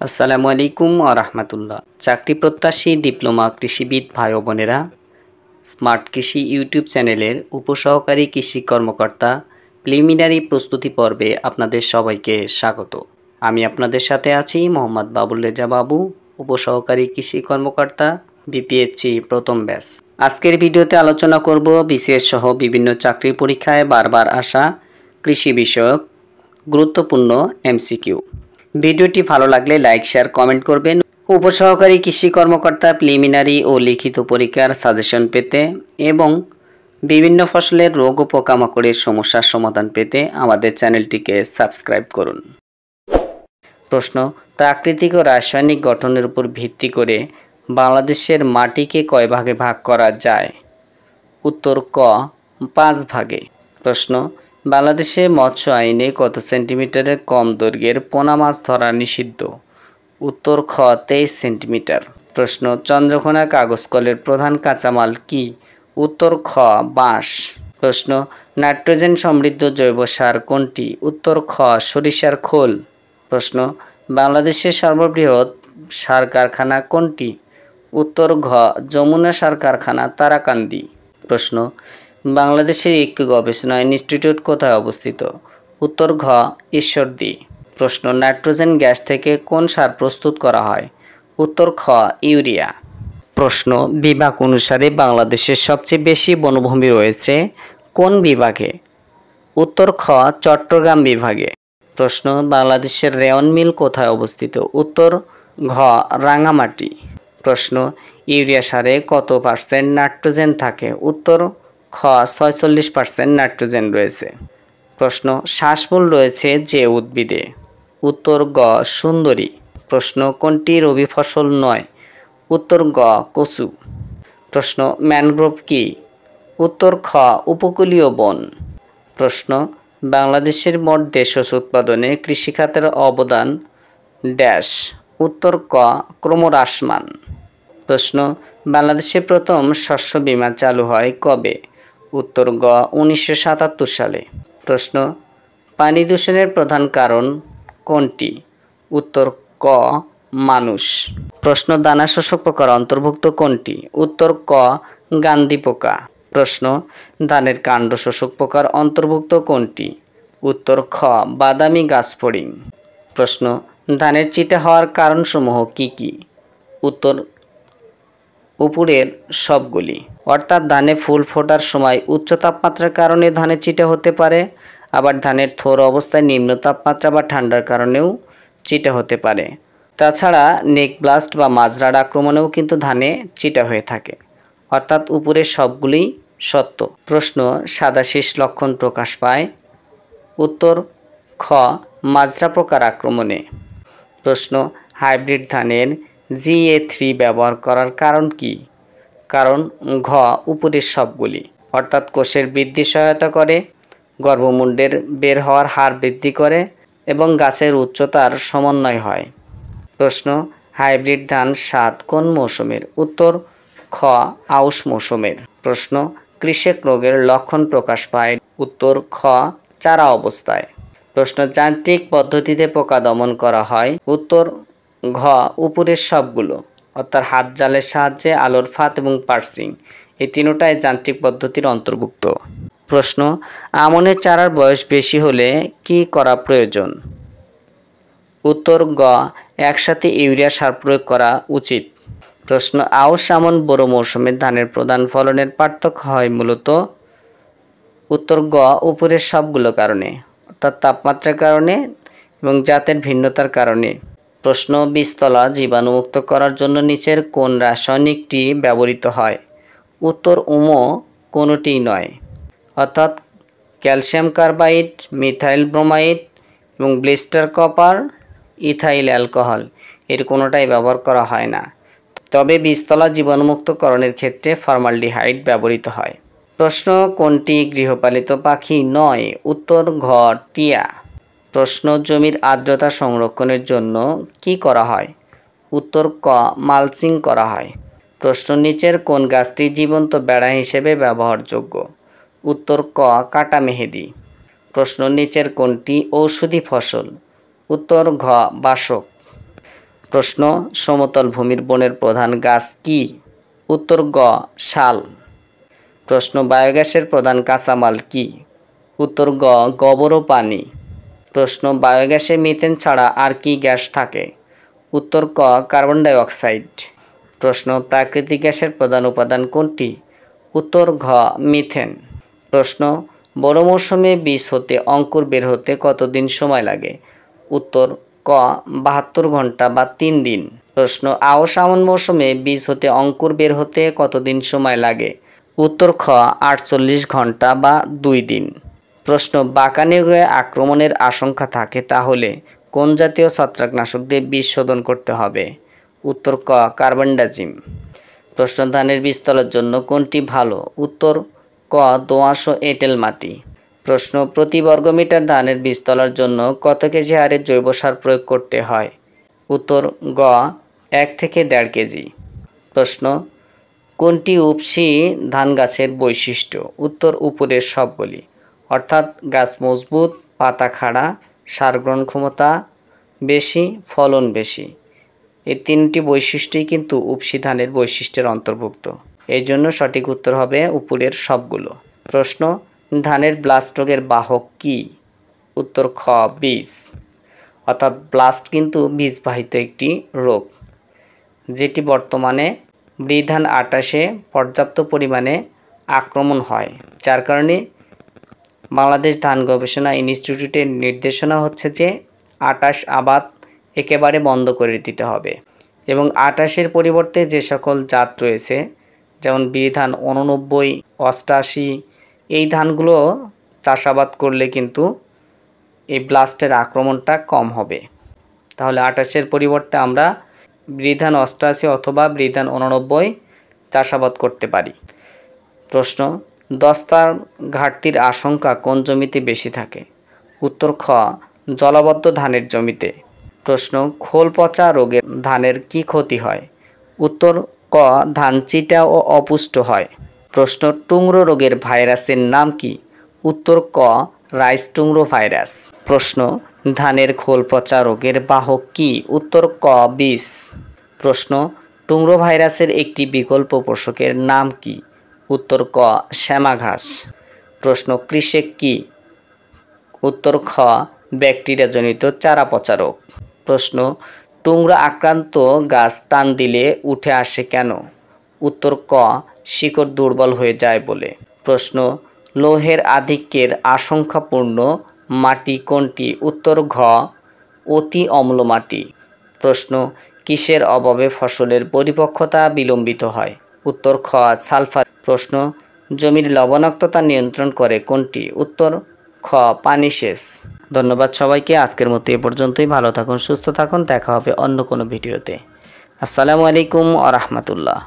আসসালামু আলাইকুম ওয়া রাহমাতুল্লাহ। চাকরি প্রত্যাশী ডিপ্লোমা কৃষিবিদ ভাই ও বোনেরা, স্মার্ট কৃষি ইউটিউব চ্যানেলের উপসহকারী কৃষি কর্মকর্তা প্রিলিমিনারি প্রস্তুতি পর্বে আপনাদের সবাইকে স্বাগত। আমি আপনাদের সাথে আছি মোহাম্মদ বাবুল রেজা বাবু, উপসহকারী কৃষি কর্মকর্তা, বিপিএসসি প্রথম ব্যাচ। আজকের ভিডিওতে আলোচনা করব বিসিএস সহ বিভিন্ন চাকরির পরীক্ষায় বারবার আসা কৃষি বিষয়ক গুরুত্বপূর্ণ এমসিকিউ। ভিডিওটি ভালো লাগলে লাইক, শেয়ার, কমেন্ট করবেন। উপসহকারী কৃষি কর্মকর্তা প্রিলিমিনারি ও লিখিত পরীক্ষার সাজেশন পেতে এবং বিভিন্ন ফসলের রোগ ও পোকামাকড়ের সমস্যার সমাধান পেতে আমাদের চ্যানেলটিকে সাবস্ক্রাইব করুন। প্রশ্ন: প্রাকৃতিক ও রাসায়নিক গঠনের উপর ভিত্তি করে বাংলাদেশের মাটিকে কয় ভাগে ভাগ করা যায়? উত্তর ক, 5 ভাগে। প্রশ্ন: বাংলাদেশে মৎস্য আইনে কত সেন্টিমিটারের কম দৈর্ঘ্যের পোনা মাছ ধরা নিষিদ্ধ? উত্তর খ, 23 সেন্টিমিটার। প্রশ্ন: চন্দ্রকোনা কাগজ কলের প্রধান কাঁচামাল কি? উত্তর খ, বাঁশ। প্রশ্ন: নাইট্রোজেন সমৃদ্ধ জৈব সার কোনটি? উত্তর খ, সরিষার খোল। প্রশ্ন: বাংলাদেশের সর্ববৃহৎ সার কারখানা কোনটি? উত্তর ঘ, যমুনা সার কারখানা, তারাকান্দি। প্রশ্ন: বাংলাদেশের ইকো গবেষণা ইনস্টিটিউট কোথায় অবস্থিত? উত্তর ঘ, ঈশ্বরদী। প্রশ্ন: নাইট্রোজেন গ্যাস থেকে কোন সার প্রস্তুত করা হয়? উত্তর খ, ইউরিয়া। প্রশ্ন: বিভাগ অনুসারে বাংলাদেশের সবচেয়ে বেশি বনভূমি রয়েছে কোন বিভাগে? উত্তর খ, চট্টগ্রাম বিভাগে। প্রশ্ন: বাংলাদেশের রেয়ন মিল কোথায় অবস্থিত? উত্তর ঘ, রাঙামাটি। প্রশ্ন: ইউরিয়া সারে কত % নাইট্রোজেন থাকে? উত্তর খ, 46% নাইট্রোজেন রয়েছে। প্রশ্ন: শ্বাসমূল রয়েছে যে উদ্ভিদে? উত্তর গ, সুন্দরী। প্রশ্ন: কোনটি রবি ফসল নয়? উত্তর গ, কচু। প্রশ্ন: ম্যানগ্রোভ কি? উত্তর খ, উপকূলীয় বন। প্রশ্ন: বাংলাদেশের মোট দেশজ উৎপাদনে কৃষিখাতের অবদান ড্যাশ? উত্তর ক, ক্রমহ্রাসমান। প্রশ্ন: বাংলাদেশে প্রথম শস্য বীমা চালু হয় কবে? উত্তর গ, 1977 সালে। প্রশ্ন: পানি দূষণের প্রধান কারণ কোনটি? উত্তর ক, মানুষ। প্রশ্ন: দানা শোষক পোকার অন্তর্ভুক্ত কোনটি? উত্তর ক, গান্ধী পোকা। প্রশ্ন: ধানের কাণ্ড শোষক পোকার অন্তর্ভুক্ত কোনটি? উত্তর খ, বাদামি গাছফড়িং। প্রশ্ন: ধানের চিটা হওয়ার কারণসমূহ কি কি? উত্তর উপরের সবগুলি। অর্থাৎ ধানে ফুল ফোটার সময় উচ্চ তাপমাত্রার কারণে ধানের চিটা হতে পারে, আবার ধানের থোর অবস্থায় নিম্ন তাপমাত্রা বা ঠান্ডার কারণেও চিটা হতে পারে। তাছাড়া নেক ব্লাস্ট বা মাজরার আক্রমণেও কিন্তু ধানে চিটা হয়ে থাকে। অর্থাৎ উপরের সবগুলি সত্য। প্রশ্ন: সাদা শীষ লক্ষণ প্রকাশ পায়? উত্তর খ, মাজরা পোকার আক্রমণে। প্রশ্ন: হাইব্রিড ধানের GA3 ব্যবহার করার কারণ কি? কারণ ঘ, উপরের সবগুলি। অর্থাৎ কোষের বৃদ্ধি সহায়তা করে, গর্ভমুণ্ডের বের হওয়ার হার বৃদ্ধি করে এবং গাছের উচ্চতার সমন্বয় হয়। প্রশ্ন: হাইব্রিড ধান সাত কোন মৌসুমের? উত্তর খ, আউশ মৌসুমের। প্রশ্ন: কৃষক রোগের লক্ষণ প্রকাশ পায়? উত্তর খ, চারা অবস্থায়। প্রশ্ন: যান্ত্রিক পদ্ধতিতে পোকা দমন করা হয়? উত্তর ঘ, উপরের সবগুলো। অর্থাৎ হাত জালের সাহায্যে, আলোর ফাঁদ এবং পার্সিং, এই তিনটাই যান্ত্রিক পদ্ধতির অন্তর্ভুক্ত। প্রশ্ন: আমনের চারার বয়স বেশি হলে কি করা প্রয়োজন? উত্তর গ, একসাথে ইউরিয়া সার প্রয়োগ করা উচিত। প্রশ্ন: আউশ, আমন, বোরো মৌসুমের ধানের প্রধান ফলনের পার্থক্য হয় মূলত? উত্তর গ, উপরের সবগুলো কারণে। অর্থাৎ তাপমাত্রার কারণে এবং জাতের ভিন্নতার কারণে। প্রশ্ন: বীজতলা জীবাণুমুক্ত করার জন্য নিচের কোন রাসায়নিকটি ব্যবহৃত হয়? উত্তর উমো কোনোটিই নয়। অর্থাৎ ক্যালসিয়াম কার্বাইড, মিথাইল ব্রোমাইড এবং ব্লিস্টার কপার, ইথাইল অ্যালকোহল, এর কোনোটাই ব্যবহার করা হয় না। তবে বীজতলা জীবাণুমুক্তকরণের ক্ষেত্রে ফর্মালডিহাইড ব্যবহৃত হয়। প্রশ্ন: কোনটি গৃহপালিত পাখি নয়? উত্তর ঘ, টিয়া। প্রশ্ন: জমির আর্দ্রতা সংরক্ষণের জন্য কি করা হয়? উত্তর ক, মালচিং করা হয়। প্রশ্ন: নিচের কোন গাছটি জীবন্ত বেড়া হিসেবে ব্যবহারযোগ্য? উত্তর ক, কাটা মেহেদি। প্রশ্ন: নিচের কোনটি ঔষধি ফসল? উত্তর ঘ, বাসক। প্রশ্ন সমতল ভূমির বনের প্রধান গাছ কি? উত্তর গ শাল। প্রশ্ন বায়োগ্যাসের প্রধান কাঁচামাল কি? উত্তর গ গোবর ও পানি। প্রশ্ন বায়োগ্যাসে মিথেন ছাড়া আর কি গ্যাস থাকে? উত্তর ক কার্বন ডাই অক্সাইড। প্রশ্ন প্রাকৃতিক গ্যাসের প্রধান উপাদান কোনটি? উত্তর ঘ মিথেন। প্রশ্ন বড় মৌসুমে বীজ হতে অঙ্কুর বের হতে কতদিন সময় লাগে? উত্তর ক 72 ঘন্টা বা 3 দিন। প্রশ্ন আউশ আমন মৌসুমে বীজ হতে অঙ্কুর বের হতে কতদিন সময় লাগে? উত্তর খ 48 ঘন্টা বা 2 দিন। প্রশ্ন বাঁকানো রোগে আক্রমণের আশঙ্কা থাকে তাহলে কোন জাতীয় ছত্রাকনাশক দিয়ে বীজ শোধন করতে হবে? উত্তর ক কার্বনডাজিম। প্রশ্ন ধানের বীজতলার জন্য কোনটি ভালো? উত্তর ক দোআঁশ ও এঁটেল মাটি। প্রশ্ন প্রতি বর্গমিটার ধানের বীজতলার জন্য কত কেজি হারে জৈব সার প্রয়োগ করতে হয়? উত্তর গ 1 থেকে 1.5 কেজি। প্রশ্ন কোনটি উফশী ধান গাছের বৈশিষ্ট্য? উত্তর উপরের সবগুলি, অর্থাৎ গাছ মজবুত, পাতা খাড়া, সার গ্রহণ ক্ষমতা বেশি, ফলন বেশি। এই 3টি বৈশিষ্ট্যই কিন্তু উফশী ধানের বৈশিষ্ট্যের অন্তর্ভুক্ত। এই জন্য সঠিক উত্তর হবে উপরের সবগুলো। প্রশ্ন ধানের ব্লাস্ট রোগের বাহক কি? উত্তর খ বীজ। অর্থাৎ ব্লাস্ট কিন্তু বীজবাহিত একটি রোগ, যেটি বর্তমানে বৃধান 28-এ পর্যাপ্ত পরিমাণে আক্রমণ হয়, যার কারণে বাংলাদেশ ধান গবেষণা ইনস্টিটিউটের নির্দেশনা হচ্ছে যে 28 আবাদ একেবারে বন্ধ করে দিতে হবে এবং 28-এর পরিবর্তে যে সকল জাত রয়েছে যেমন বীরধান 89, 88 এই ধানগুলো চাষাবাদ করলে কিন্তু এই ব্লাস্টের আক্রমণটা কম হবে। তাহলে 28-এর পরিবর্তে আমরা বীরধান 88 অথবা বীরধান 89 চাষাবাদ করতে পারি। প্রশ্ন দস্তার ঘাটতির আশঙ্কা কোন জমিতে বেশি থাকে? উত্তর খ জলাবদ্ধ ধানের জমিতে। প্রশ্ন খোল পচা রোগে ধানের কি ক্ষতি হয়? উত্তর ক ধান চিটা ও অপুষ্ট হয়। প্রশ্ন টুংরো রোগের ভাইরাসের নাম কি? উত্তর ক রাইস টুংরো ভাইরাস। প্রশ্ন ধানের খোল পচা রোগের বাহক কি? উত্তর ক বীজ। প্রশ্ন টুংরো ভাইরাসের একটি বিকল্প পোষকের নাম কি? উত্তর ক শ্যামা ঘাস। প্রশ্ন কৃষক কি? উত্তর খ ব্যাকটেরিয়াজনিত চারা পচা রোগ। প্রশ্ন টুংরা আক্রান্ত গাছ টান দিলে উঠে আসে কেন? উত্তর ক শিকড় দুর্বল হয়ে যায় বলে। প্রশ্ন লৌহের আধিক্যের আশঙ্কাপূর্ণ মাটি কোনটি? উত্তর ঘ অতি অম্ল মাটি। প্রশ্ন কিসের অভাবে ফসলের পরিপক্কতা বিলম্বিত হয়? উত্তর খ সালফার। প্রশ্ন জমির লবণাক্ততা নিয়ন্ত্রণ করে কোনটি? উত্তর খ পানি সেচ। ধন্যবাদ সবাইকে। আজকের মতো এ পর্যন্তই। ভালো থাকুন, সুস্থ থাকুন। দেখা হবে অন্য কোনো ভিডিওতে। আসসালামু আলাইকুম ওয়া রাহমাতুল্লাহ।